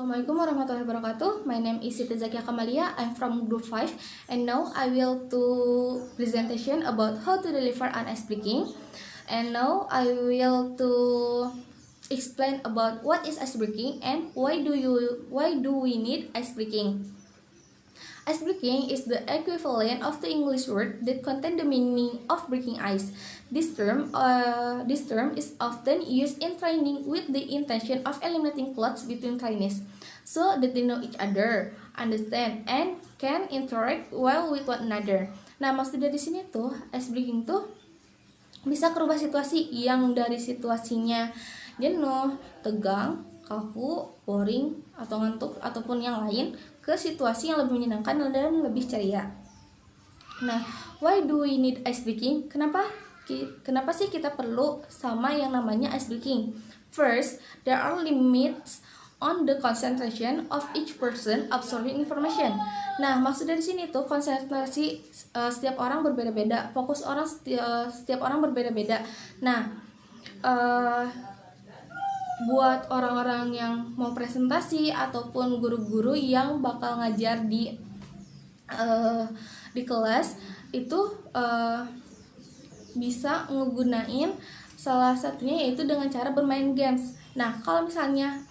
Assalamualaikum warahmatullahi wabarakatuh. My name is Siti Zakia Kamalia. I'm from Group 5 and now I will do presentation about how to deliver an ice breaking. And now I will to explain about what is ice breaking and why do we need ice breaking. Ice breaking is the equivalent of the English word that contain the meaning of breaking ice. This term is often used in training with the intention of eliminating clots between trainees, so that they know each other, understand, and can interact well with one another. Nah, maksud dari sini tuh ice breaking tuh bisa merubah situasi yang dari situasinya jenuh, tegang, kaku, boring, atau ngantuk, ataupun yang lain ke situasi yang lebih menyenangkan dan lebih ceria. Nah, why do we need ice breaking? Kenapa sih kita perlu sama yang namanya ice breaking? First, there are limits on the concentration of each person absorbing information. Nah, maksud dari sini tuh konsentrasi setiap orang berbeda-beda, fokus orang setiap orang berbeda-beda. Nah, buat orang-orang yang mau presentasi ataupun guru-guru yang bakal ngajar di kelas itu bisa ngegunain salah satunya yaitu dengan cara bermain games. Nah, kalau misalnya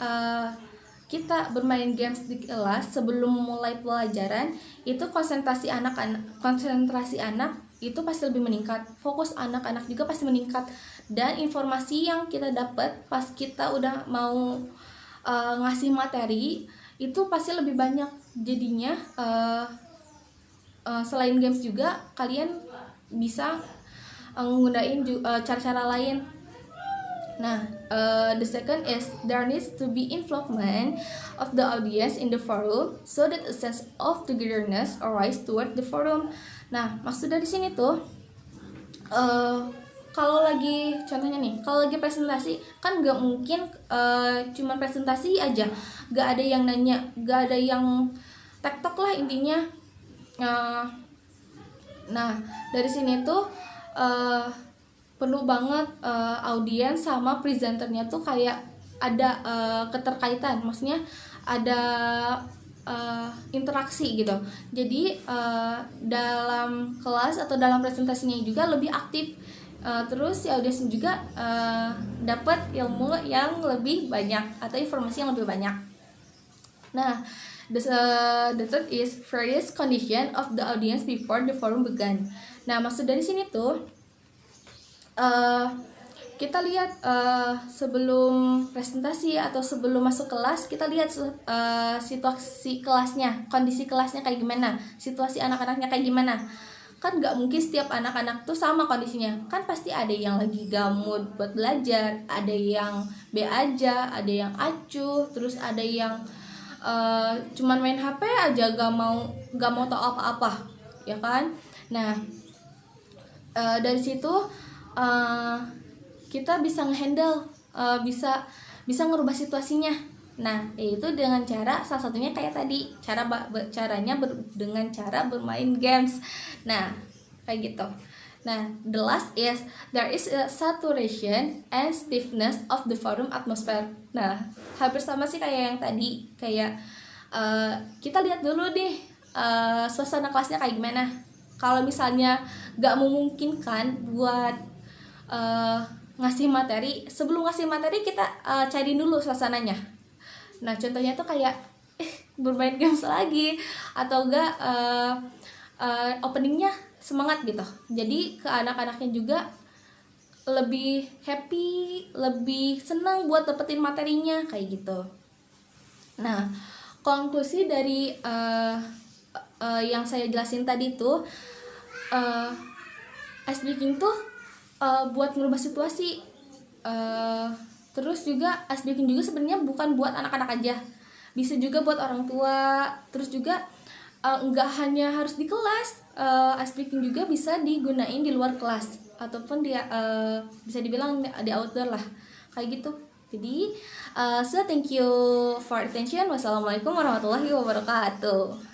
kita bermain games di kelas sebelum mulai pelajaran, itu konsentrasi anak itu pasti lebih meningkat, fokus anak-anak juga pasti meningkat, dan informasi yang kita dapat pas kita udah mau ngasih materi itu pasti lebih banyak. Jadinya selain games juga kalian bisa menggunakan cara-cara lain. Nah, the second is there needs to be involvement of the audience in the forum so that a sense of togetherness arise toward the forum. Nah, maksud dari sini tuh kalau lagi contohnya nih, kalau lagi presentasi kan nggak mungkin cuman presentasi aja, nggak ada yang nanya, nggak ada yang tektok lah intinya. Nah, dari sini tuh perlu banget audiens sama presenternya tuh kayak ada keterkaitan, maksudnya ada interaksi gitu. Jadi dalam kelas atau dalam presentasinya juga lebih aktif, terus si audiens juga dapat ilmu yang lebih banyak atau informasi yang lebih banyak. Nah, the third is various condition of the audience before the forum began. Nah, maksud dari sini tuh kita lihat sebelum presentasi atau sebelum masuk kelas, kita lihat situasi kelasnya, kondisi kelasnya kayak gimana, situasi anak-anaknya kayak gimana. Kan nggak mungkin setiap anak-anak tuh sama kondisinya, kan pasti ada yang lagi gamut buat belajar, ada yang B aja, ada yang acuh, terus ada yang cuman main HP aja, gak mau tahu apa-apa, ya kan. Nah, dari situ kita bisa ngehandle, bisa ngerubah situasinya. Nah, yaitu dengan cara salah satunya kayak tadi, dengan cara bermain games. Nah, kayak gitu. Nah, the last is there is a saturation and stiffness of the forum atmosphere. Nah, hampir sama sih kayak yang tadi, kayak kita lihat dulu deh suasana kelasnya kayak gimana. Kalau misalnya gak memungkinkan buat ngasih materi, sebelum ngasih materi kita cari dulu suasananya. Nah, contohnya tuh kayak bermain games lagi, atau enggak openingnya semangat gitu. Jadi ke anak-anaknya juga lebih happy, lebih senang buat dapetin materinya kayak gitu. Nah, konklusi dari yang saya jelasin tadi tuh, ice breaking tuh buat ngerubah situasi. Terus juga ice breaking juga sebenarnya bukan buat anak-anak aja, bisa juga buat orang tua. Terus juga nggak hanya harus di kelas, ice breaking juga bisa digunain di luar kelas ataupun bisa dibilang di outdoor lah kayak gitu. Jadi so thank you for attention. Wassalamualaikum warahmatullahi wabarakatuh.